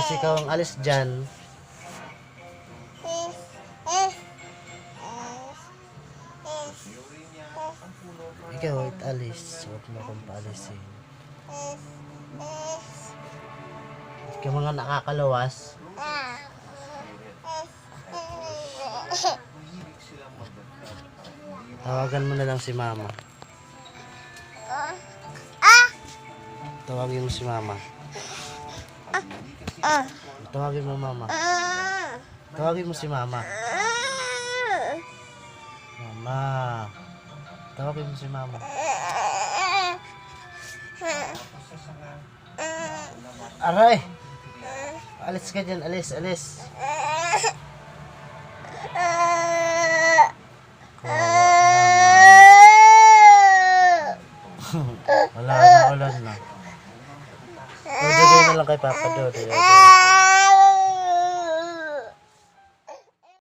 Tapos ikaw ang alis dyan. Ikaw it alis. Huwag mo akong paalisin. Ikaw mga nakakalawas. Tawagan mo na lang si mama. Tawagin mo si mama. Tawagin mo mama. Tawagin mo si mama. Mama. Tawagin mo si mama. Aray! Alis ka dyan, alis, alis. Wala na, ulan na. Dodo na lang kay Papa, Dodo.